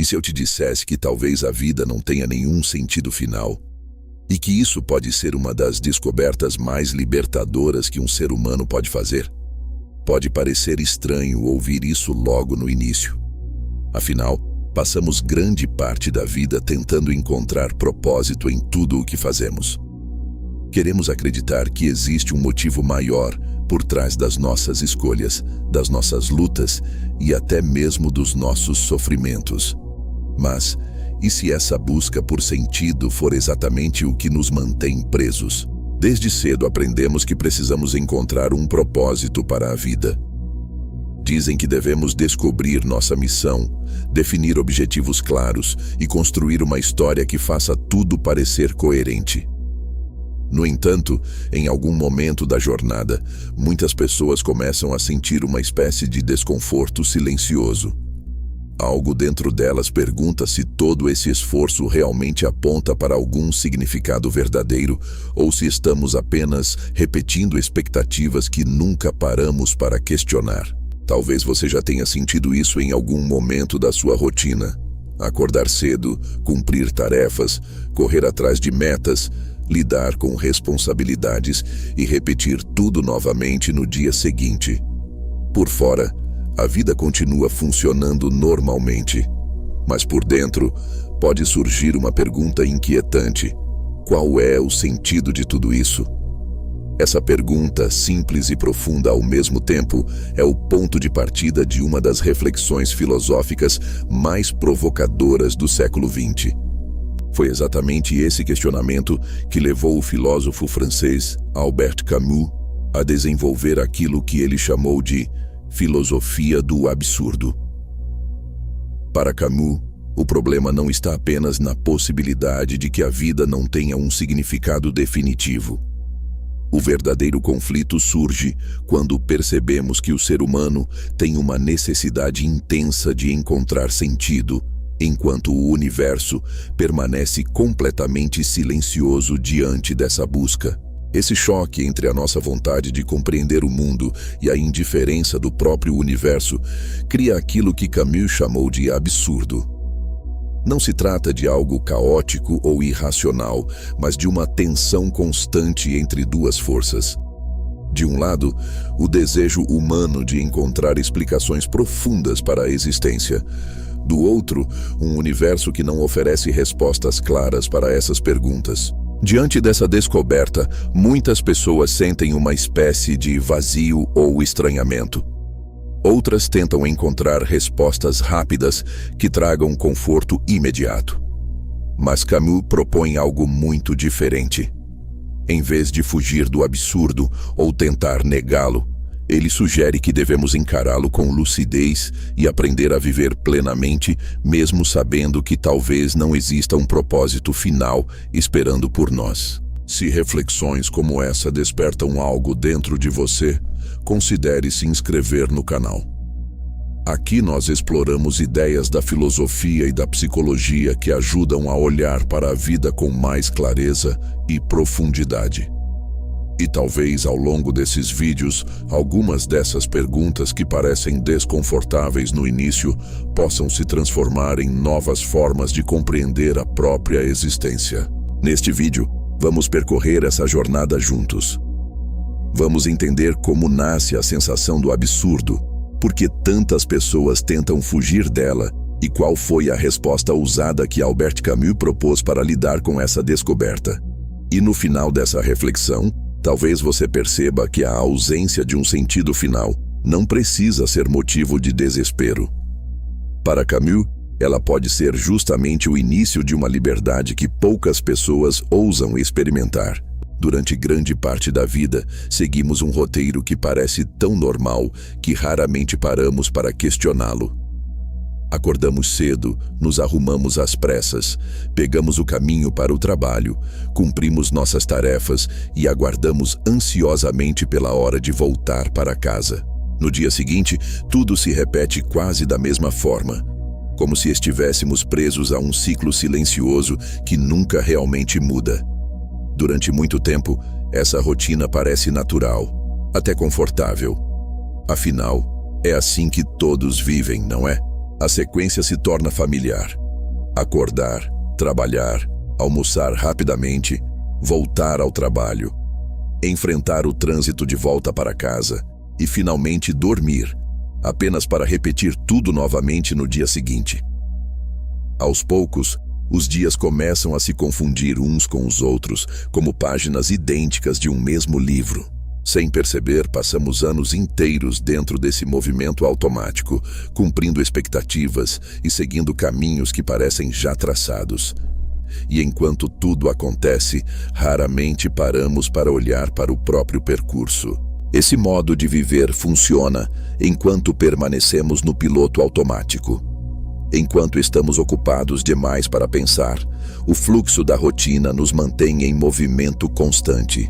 E se eu te dissesse que talvez a vida não tenha nenhum sentido final? E que isso pode ser uma das descobertas mais libertadoras que um ser humano pode fazer? Pode parecer estranho ouvir isso logo no início. Afinal, passamos grande parte da vida tentando encontrar propósito em tudo o que fazemos. Queremos acreditar que existe um motivo maior por trás das nossas escolhas, das nossas lutas e até mesmo dos nossos sofrimentos. Mas, e se essa busca por sentido for exatamente o que nos mantém presos? Desde cedo aprendemos que precisamos encontrar um propósito para a vida. Dizem que devemos descobrir nossa missão, definir objetivos claros e construir uma história que faça tudo parecer coerente. No entanto, em algum momento da jornada, muitas pessoas começam a sentir uma espécie de desconforto silencioso. Algo dentro delas pergunta se todo esse esforço realmente aponta para algum significado verdadeiro ou se estamos apenas repetindo expectativas que nunca paramos para questionar. Talvez você já tenha sentido isso em algum momento da sua rotina. Acordar cedo, cumprir tarefas, correr atrás de metas, lidar com responsabilidades e repetir tudo novamente no dia seguinte. Por fora, a vida continua funcionando normalmente, mas por dentro pode surgir uma pergunta inquietante: qual é o sentido de tudo isso? Essa pergunta, simples e profunda ao mesmo tempo, é o ponto de partida de uma das reflexões filosóficas mais provocadoras do século XX. Foi exatamente esse questionamento que levou o filósofo francês Albert Camus a desenvolver aquilo que ele chamou de filosofia do absurdo. Para Camus, o problema não está apenas na possibilidade de que a vida não tenha um significado definitivo. O verdadeiro conflito surge quando percebemos que o ser humano tem uma necessidade intensa de encontrar sentido, enquanto o universo permanece completamente silencioso diante dessa busca. Esse choque entre a nossa vontade de compreender o mundo e a indiferença do próprio universo cria aquilo que Camus chamou de absurdo. Não se trata de algo caótico ou irracional, mas de uma tensão constante entre duas forças. De um lado, o desejo humano de encontrar explicações profundas para a existência. Do outro, um universo que não oferece respostas claras para essas perguntas. Diante dessa descoberta, muitas pessoas sentem uma espécie de vazio ou estranhamento. Outras tentam encontrar respostas rápidas que tragam conforto imediato. Mas Camus propõe algo muito diferente. Em vez de fugir do absurdo ou tentar negá-lo, ele sugere que devemos encará-lo com lucidez e aprender a viver plenamente, mesmo sabendo que talvez não exista um propósito final esperando por nós. Se reflexões como essa despertam algo dentro de você, considere se inscrever no canal. Aqui nós exploramos ideias da filosofia e da psicologia que ajudam a olhar para a vida com mais clareza e profundidade. E talvez ao longo desses vídeos, algumas dessas perguntas que parecem desconfortáveis no início possam se transformar em novas formas de compreender a própria existência. Neste vídeo, vamos percorrer essa jornada juntos. Vamos entender como nasce a sensação do absurdo, por que tantas pessoas tentam fugir dela e qual foi a resposta ousada que Albert Camus propôs para lidar com essa descoberta. E no final dessa reflexão, talvez você perceba que a ausência de um sentido final não precisa ser motivo de desespero. Para Camus, ela pode ser justamente o início de uma liberdade que poucas pessoas ousam experimentar. Durante grande parte da vida, seguimos um roteiro que parece tão normal que raramente paramos para questioná-lo. Acordamos cedo, nos arrumamos às pressas, pegamos o caminho para o trabalho, cumprimos nossas tarefas e aguardamos ansiosamente pela hora de voltar para casa. No dia seguinte, tudo se repete quase da mesma forma, como se estivéssemos presos a um ciclo silencioso que nunca realmente muda. Durante muito tempo, essa rotina parece natural, até confortável. Afinal, é assim que todos vivem, não é? A sequência se torna familiar. Acordar, trabalhar, almoçar rapidamente, voltar ao trabalho, enfrentar o trânsito de volta para casa e finalmente dormir, apenas para repetir tudo novamente no dia seguinte. Aos poucos, os dias começam a se confundir uns com os outros, como páginas idênticas de um mesmo livro. Sem perceber, passamos anos inteiros dentro desse movimento automático, cumprindo expectativas e seguindo caminhos que parecem já traçados. E enquanto tudo acontece, raramente paramos para olhar para o próprio percurso. Esse modo de viver funciona enquanto permanecemos no piloto automático. Enquanto estamos ocupados demais para pensar, o fluxo da rotina nos mantém em movimento constante.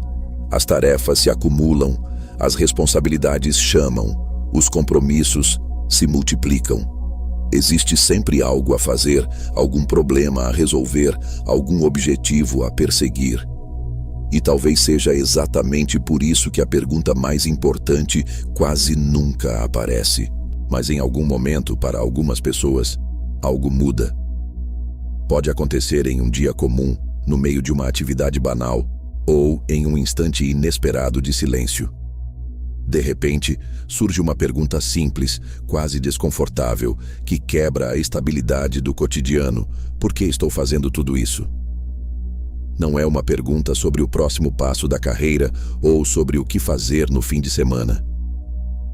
As tarefas se acumulam, as responsabilidades chamam, os compromissos se multiplicam. Existe sempre algo a fazer, algum problema a resolver, algum objetivo a perseguir. E talvez seja exatamente por isso que a pergunta mais importante quase nunca aparece. Mas em algum momento, para algumas pessoas, algo muda. Pode acontecer em um dia comum, no meio de uma atividade banal, ou em um instante inesperado de silêncio. De repente, surge uma pergunta simples, quase desconfortável, que quebra a estabilidade do cotidiano. Por que estou fazendo tudo isso? Não é uma pergunta sobre o próximo passo da carreira ou sobre o que fazer no fim de semana.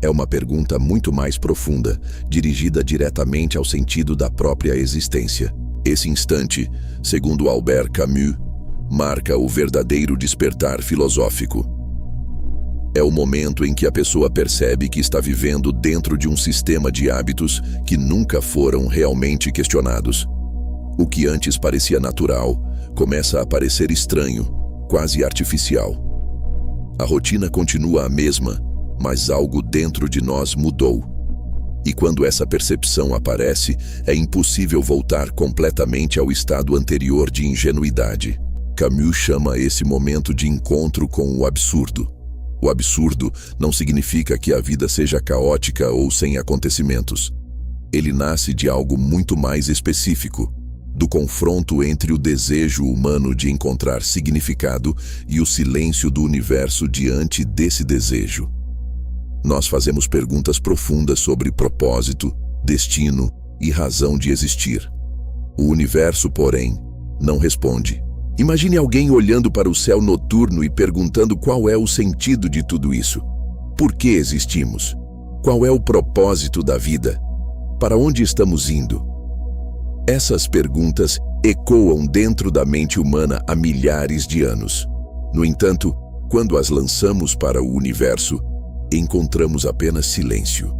É uma pergunta muito mais profunda, dirigida diretamente ao sentido da própria existência. Esse instante, segundo Albert Camus, marca o verdadeiro despertar filosófico. É o momento em que a pessoa percebe que está vivendo dentro de um sistema de hábitos que nunca foram realmente questionados. O que antes parecia natural começa a parecer estranho, quase artificial. A rotina continua a mesma, mas algo dentro de nós mudou. E quando essa percepção aparece, é impossível voltar completamente ao estado anterior de ingenuidade. Camus chama esse momento de encontro com o absurdo. O absurdo não significa que a vida seja caótica ou sem acontecimentos. Ele nasce de algo muito mais específico, do confronto entre o desejo humano de encontrar significado e o silêncio do universo diante desse desejo. Nós fazemos perguntas profundas sobre propósito, destino e razão de existir. O universo, porém, não responde. Imagine alguém olhando para o céu noturno e perguntando qual é o sentido de tudo isso. Por que existimos? Qual é o propósito da vida? Para onde estamos indo? Essas perguntas ecoam dentro da mente humana há milhares de anos. No entanto, quando as lançamos para o universo, encontramos apenas silêncio.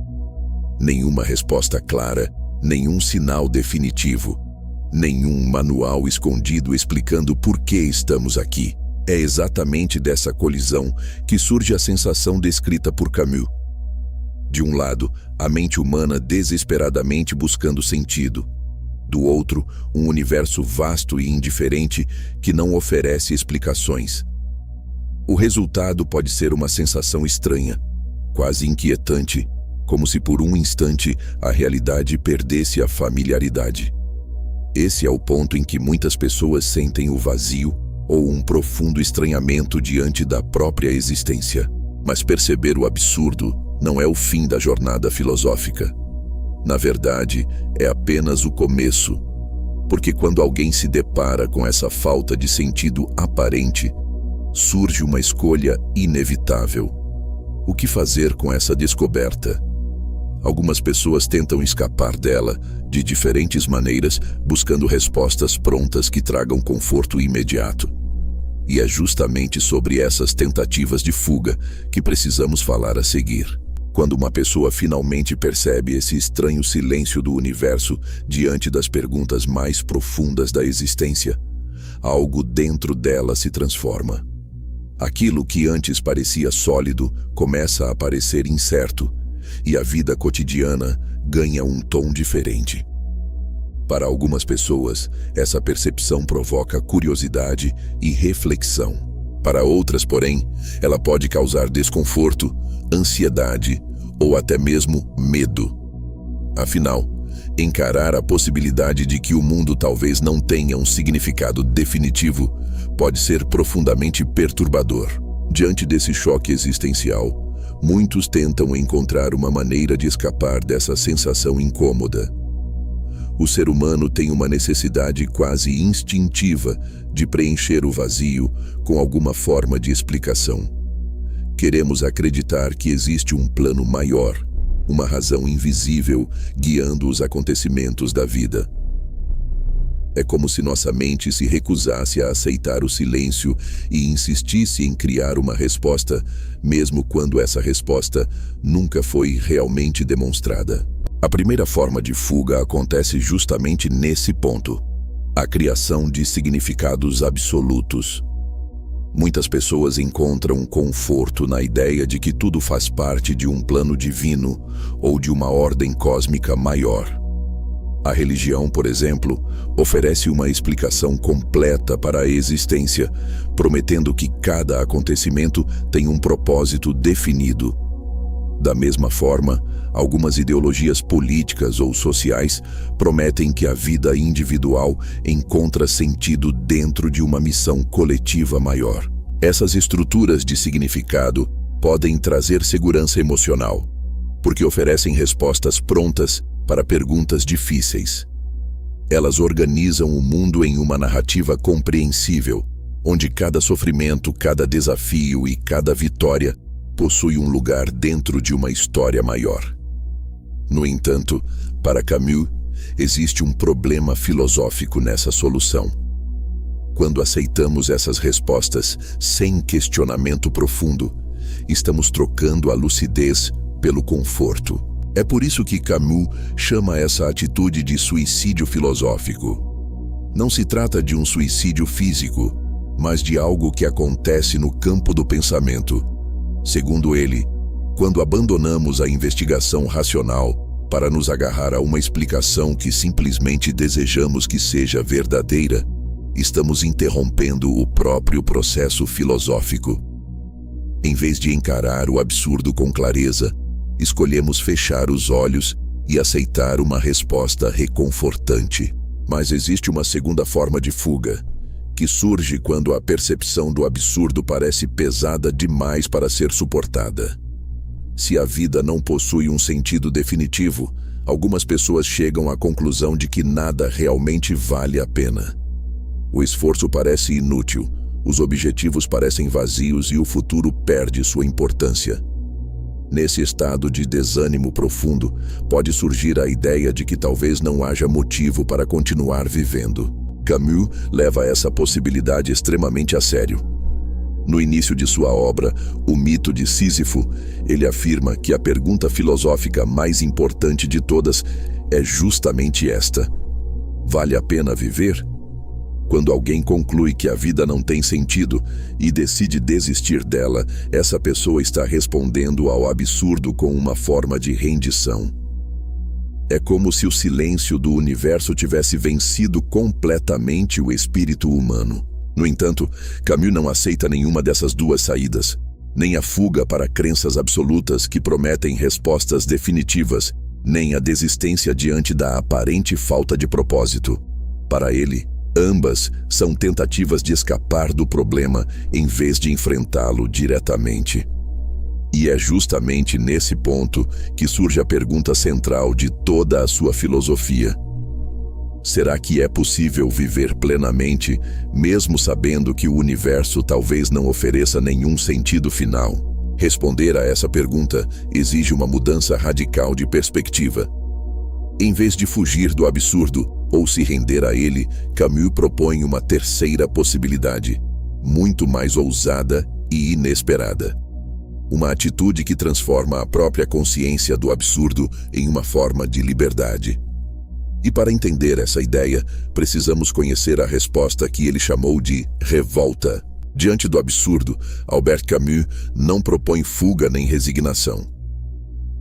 Nenhuma resposta clara, nenhum sinal definitivo. Nenhum manual escondido explicando por que estamos aqui. É exatamente dessa colisão que surge a sensação descrita por Camus. De um lado, a mente humana desesperadamente buscando sentido. Do outro, um universo vasto e indiferente que não oferece explicações. O resultado pode ser uma sensação estranha, quase inquietante, como se por um instante a realidade perdesse a familiaridade. Esse é o ponto em que muitas pessoas sentem o vazio ou um profundo estranhamento diante da própria existência. Mas perceber o absurdo não é o fim da jornada filosófica. Na verdade, é apenas o começo. Porque quando alguém se depara com essa falta de sentido aparente, surge uma escolha inevitável. O que fazer com essa descoberta? Algumas pessoas tentam escapar dela de diferentes maneiras, buscando respostas prontas que tragam conforto imediato. E é justamente sobre essas tentativas de fuga que precisamos falar a seguir. Quando uma pessoa finalmente percebe esse estranho silêncio do universo diante das perguntas mais profundas da existência, algo dentro dela se transforma. Aquilo que antes parecia sólido começa a parecer incerto, e a vida cotidiana ganha um tom diferente. Para algumas pessoas, essa percepção provoca curiosidade e reflexão. Para outras, porém, ela pode causar desconforto, ansiedade ou até mesmo medo. Afinal, Encarar a possibilidade de que o mundo talvez não tenha um significado definitivo pode ser profundamente perturbador. Diante desse choque existencial, muitos tentam encontrar uma maneira de escapar dessa sensação incômoda. O ser humano tem uma necessidade quase instintiva de preencher o vazio com alguma forma de explicação. Queremos acreditar que existe um plano maior, uma razão invisível guiando os acontecimentos da vida. É como se nossa mente se recusasse a aceitar o silêncio e insistisse em criar uma resposta, mesmo quando essa resposta nunca foi realmente demonstrada. A primeira forma de fuga acontece justamente nesse ponto: a criação de significados absolutos. Muitas pessoas encontram conforto na ideia de que tudo faz parte de um plano divino ou de uma ordem cósmica maior. A religião, por exemplo, oferece uma explicação completa para a existência, prometendo que cada acontecimento tem um propósito definido. Da mesma forma, algumas ideologias políticas ou sociais prometem que a vida individual encontra sentido dentro de uma missão coletiva maior. Essas estruturas de significado podem trazer segurança emocional, porque oferecem respostas prontas para perguntas difíceis. Elas organizam o mundo em uma narrativa compreensível, onde cada sofrimento, cada desafio e cada vitória possui um lugar dentro de uma história maior. No entanto, para Camus, existe um problema filosófico nessa solução. Quando aceitamos essas respostas sem questionamento profundo, estamos trocando a lucidez pelo conforto. É por isso que Camus chama essa atitude de suicídio filosófico. Não se trata de um suicídio físico, mas de algo que acontece no campo do pensamento. Segundo ele, quando abandonamos a investigação racional para nos agarrar a uma explicação que simplesmente desejamos que seja verdadeira, estamos interrompendo o próprio processo filosófico. Em vez de encarar o absurdo com clareza, escolhemos fechar os olhos e aceitar uma resposta reconfortante. Mas existe uma segunda forma de fuga, que surge quando a percepção do absurdo parece pesada demais para ser suportada. Se a vida não possui um sentido definitivo, algumas pessoas chegam à conclusão de que nada realmente vale a pena. O esforço parece inútil, os objetivos parecem vazios e o futuro perde sua importância. Nesse estado de desânimo profundo, pode surgir a ideia de que talvez não haja motivo para continuar vivendo. Camus leva essa possibilidade extremamente a sério. No início de sua obra, O Mito de Sísifo, ele afirma que a pergunta filosófica mais importante de todas é justamente esta: vale a pena viver? Quando alguém conclui que a vida não tem sentido e decide desistir dela, essa pessoa está respondendo ao absurdo com uma forma de rendição. É como se o silêncio do universo tivesse vencido completamente o espírito humano. No entanto, Camus não aceita nenhuma dessas duas saídas, nem a fuga para crenças absolutas que prometem respostas definitivas, nem a desistência diante da aparente falta de propósito. Para ele, ambas são tentativas de escapar do problema em vez de enfrentá-lo diretamente. E é justamente nesse ponto que surge a pergunta central de toda a sua filosofia. Será que é possível viver plenamente, mesmo sabendo que o universo talvez não ofereça nenhum sentido final? Responder a essa pergunta exige uma mudança radical de perspectiva. Em vez de fugir do absurdo ou se render a ele, Camus propõe uma terceira possibilidade, muito mais ousada e inesperada. Uma atitude que transforma a própria consciência do absurdo em uma forma de liberdade. E para entender essa ideia, precisamos conhecer a resposta que ele chamou de revolta. Diante do absurdo, Albert Camus não propõe fuga nem resignação.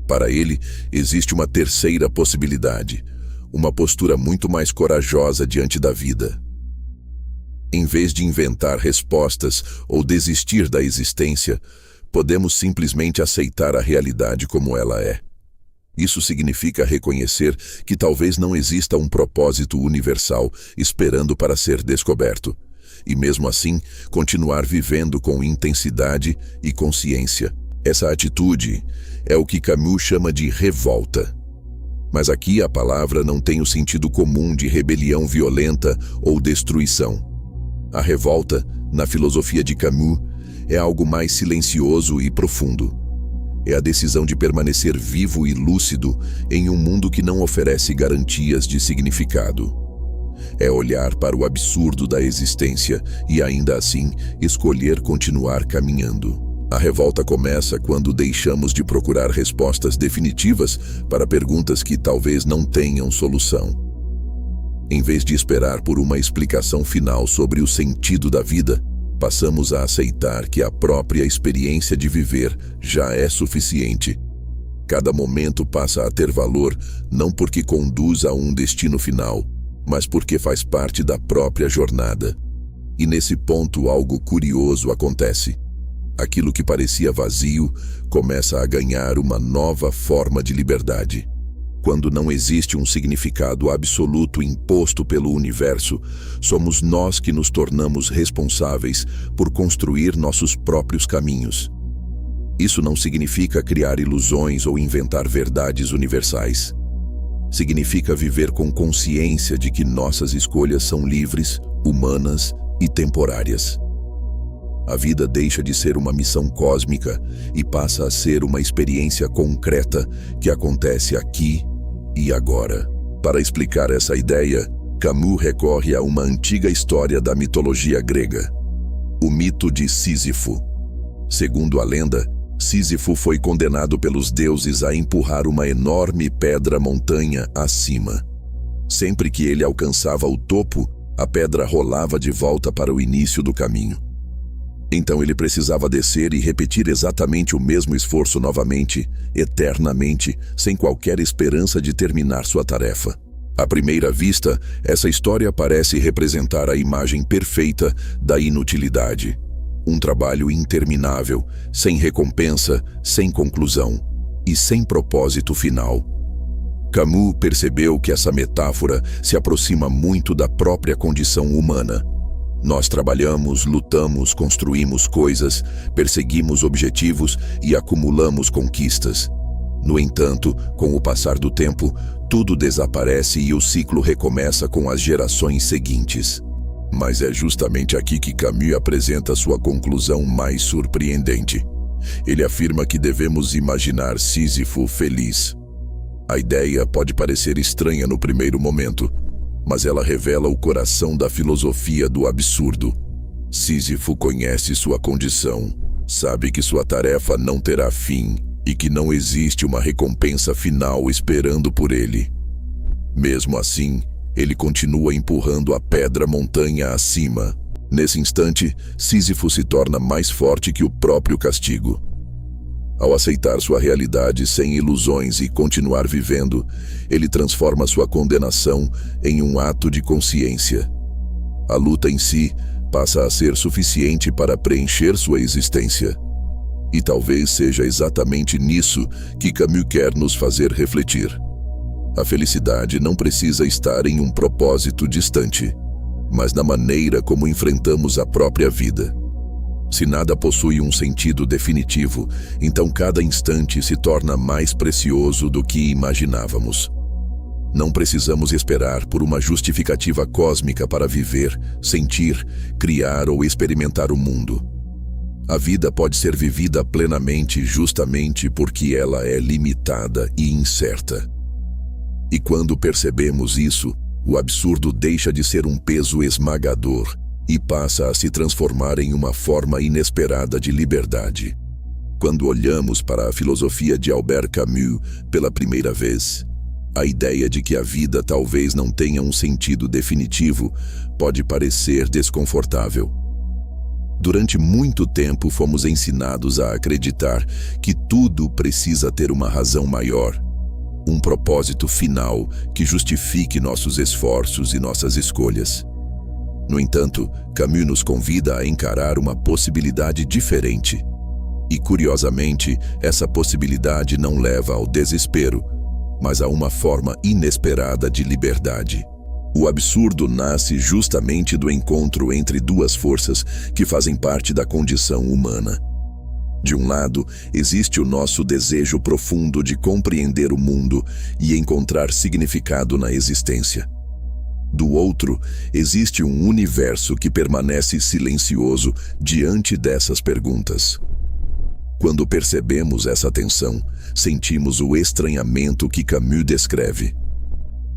Para ele, existe uma terceira possibilidade, uma postura muito mais corajosa diante da vida. Em vez de inventar respostas ou desistir da existência, podemos simplesmente aceitar a realidade como ela é. Isso significa reconhecer que talvez não exista um propósito universal esperando para ser descoberto, e mesmo assim continuar vivendo com intensidade e consciência. Essa atitude é o que Camus chama de revolta. Mas aqui a palavra não tem o sentido comum de rebelião violenta ou destruição. A revolta, na filosofia de Camus, é algo mais silencioso e profundo. É a decisão de permanecer vivo e lúcido em um mundo que não oferece garantias de significado. É olhar para o absurdo da existência e, ainda assim, escolher continuar caminhando. A revolta começa quando deixamos de procurar respostas definitivas para perguntas que talvez não tenham solução. Em vez de esperar por uma explicação final sobre o sentido da vida, passamos a aceitar que a própria experiência de viver já é suficiente. Cada momento passa a ter valor não porque conduz a um destino final, mas porque faz parte da própria jornada. E nesse ponto algo curioso acontece. Aquilo que parecia vazio começa a ganhar uma nova forma de liberdade. Quando não existe um significado absoluto imposto pelo universo, somos nós que nos tornamos responsáveis por construir nossos próprios caminhos. Isso não significa criar ilusões ou inventar verdades universais. Significa viver com consciência de que nossas escolhas são livres, humanas e temporárias. A vida deixa de ser uma missão cósmica e passa a ser uma experiência concreta que acontece aqui e agora. Para explicar essa ideia, Camus recorre a uma antiga história da mitologia grega, o mito de Sísifo. Segundo a lenda, Sísifo foi condenado pelos deuses a empurrar uma enorme pedra-montanha acima. Sempre que ele alcançava o topo, a pedra rolava de volta para o início do caminho. Então ele precisava descer e repetir exatamente o mesmo esforço novamente, eternamente, sem qualquer esperança de terminar sua tarefa. À primeira vista, essa história parece representar a imagem perfeita da inutilidade. Um trabalho interminável, sem recompensa, sem conclusão e sem propósito final. Camus percebeu que essa metáfora se aproxima muito da própria condição humana. Nós trabalhamos, lutamos, construímos coisas, perseguimos objetivos e acumulamos conquistas. No entanto, com o passar do tempo, tudo desaparece e o ciclo recomeça com as gerações seguintes. Mas é justamente aqui que Camus apresenta sua conclusão mais surpreendente. Ele afirma que devemos imaginar Sísifo feliz. A ideia pode parecer estranha no primeiro momento, mas ela revela o coração da filosofia do absurdo. Sísifo conhece sua condição, sabe que sua tarefa não terá fim e que não existe uma recompensa final esperando por ele. Mesmo assim, ele continua empurrando a pedra-montanha acima. Nesse instante, Sísifo se torna mais forte que o próprio castigo. Ao aceitar sua realidade sem ilusões e continuar vivendo, ele transforma sua condenação em um ato de consciência. A luta em si passa a ser suficiente para preencher sua existência. E talvez seja exatamente nisso que Camus quer nos fazer refletir. A felicidade não precisa estar em um propósito distante, mas na maneira como enfrentamos a própria vida. Se nada possui um sentido definitivo, então cada instante se torna mais precioso do que imaginávamos. Não precisamos esperar por uma justificativa cósmica para viver, sentir, criar ou experimentar o mundo. A vida pode ser vivida plenamente justamente porque ela é limitada e incerta. E quando percebemos isso, o absurdo deixa de ser um peso esmagador e passa a se transformar em uma forma inesperada de liberdade. Quando olhamos para a filosofia de Albert Camus pela primeira vez, a ideia de que a vida talvez não tenha um sentido definitivo pode parecer desconfortável. Durante muito tempo fomos ensinados a acreditar que tudo precisa ter uma razão maior, um propósito final que justifique nossos esforços e nossas escolhas. No entanto, Camus nos convida a encarar uma possibilidade diferente. E, curiosamente, essa possibilidade não leva ao desespero, mas a uma forma inesperada de liberdade. O absurdo nasce justamente do encontro entre duas forças que fazem parte da condição humana. De um lado, existe o nosso desejo profundo de compreender o mundo e encontrar significado na existência. Do outro, existe um universo que permanece silencioso diante dessas perguntas. Quando percebemos essa tensão, sentimos o estranhamento que Camus descreve.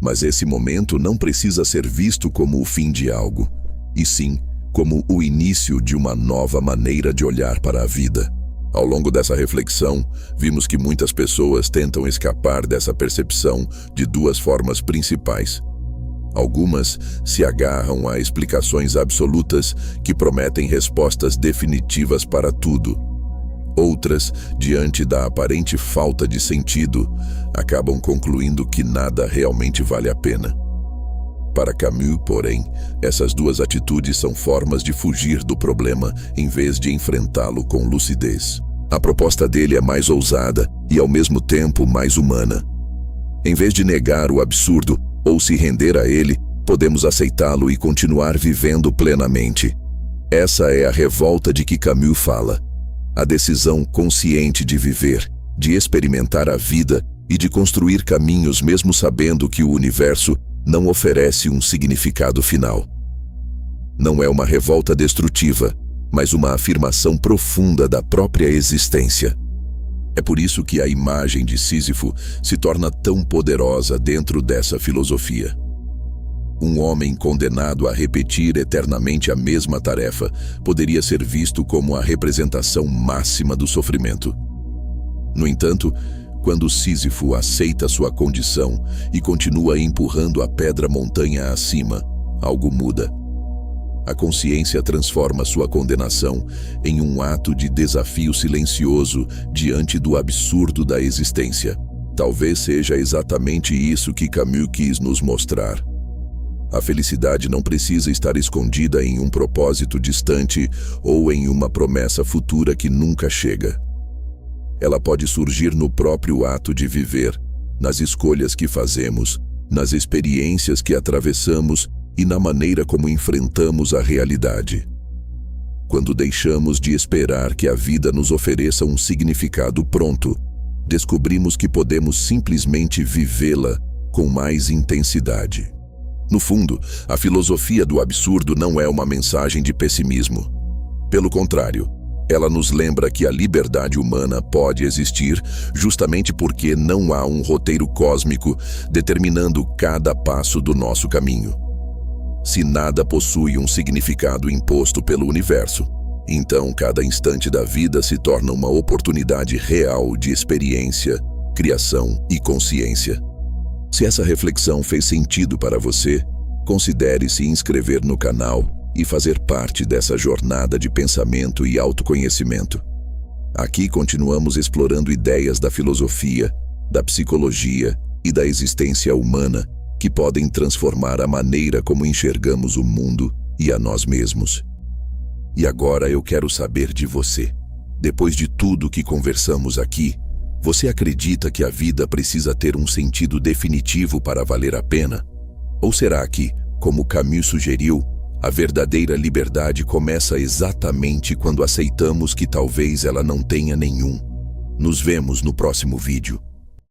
Mas esse momento não precisa ser visto como o fim de algo, e sim como o início de uma nova maneira de olhar para a vida. Ao longo dessa reflexão, vimos que muitas pessoas tentam escapar dessa percepção de duas formas principais. Algumas se agarram a explicações absolutas que prometem respostas definitivas para tudo. Outras, diante da aparente falta de sentido, acabam concluindo que nada realmente vale a pena. Para Camus, porém, essas duas atitudes são formas de fugir do problema em vez de enfrentá-lo com lucidez. A proposta dele é mais ousada e, ao mesmo tempo, mais humana. Em vez de negar o absurdo ou se render a ele, podemos aceitá-lo e continuar vivendo plenamente. Essa é a revolta de que Camus fala. A decisão consciente de viver, de experimentar a vida e de construir caminhos mesmo sabendo que o universo não oferece um significado final. Não é uma revolta destrutiva, mas uma afirmação profunda da própria existência. É por isso que a imagem de Sísifo se torna tão poderosa dentro dessa filosofia. Um homem condenado a repetir eternamente a mesma tarefa poderia ser visto como a representação máxima do sofrimento. No entanto, quando Sísifo aceita sua condição e continua empurrando a pedra montanha acima, algo muda. A consciência transforma sua condenação em um ato de desafio silencioso diante do absurdo da existência. Talvez seja exatamente isso que Camus quis nos mostrar. A felicidade não precisa estar escondida em um propósito distante ou em uma promessa futura que nunca chega. Ela pode surgir no próprio ato de viver, nas escolhas que fazemos, nas experiências que atravessamos e na maneira como enfrentamos a realidade. Quando deixamos de esperar que a vida nos ofereça um significado pronto, descobrimos que podemos simplesmente vivê-la com mais intensidade. No fundo, a filosofia do absurdo não é uma mensagem de pessimismo. Pelo contrário, ela nos lembra que a liberdade humana pode existir justamente porque não há um roteiro cósmico determinando cada passo do nosso caminho. Se nada possui um significado imposto pelo universo, então cada instante da vida se torna uma oportunidade real de experiência, criação e consciência. Se essa reflexão fez sentido para você, considere se inscrever no canal e fazer parte dessa jornada de pensamento e autoconhecimento. Aqui continuamos explorando ideias da filosofia, da psicologia e da existência humana que podem transformar a maneira como enxergamos o mundo e a nós mesmos. E agora eu quero saber de você. Depois de tudo que conversamos aqui, você acredita que a vida precisa ter um sentido definitivo para valer a pena? Ou será que, como Camus sugeriu, a verdadeira liberdade começa exatamente quando aceitamos que talvez ela não tenha nenhum? Nos vemos no próximo vídeo.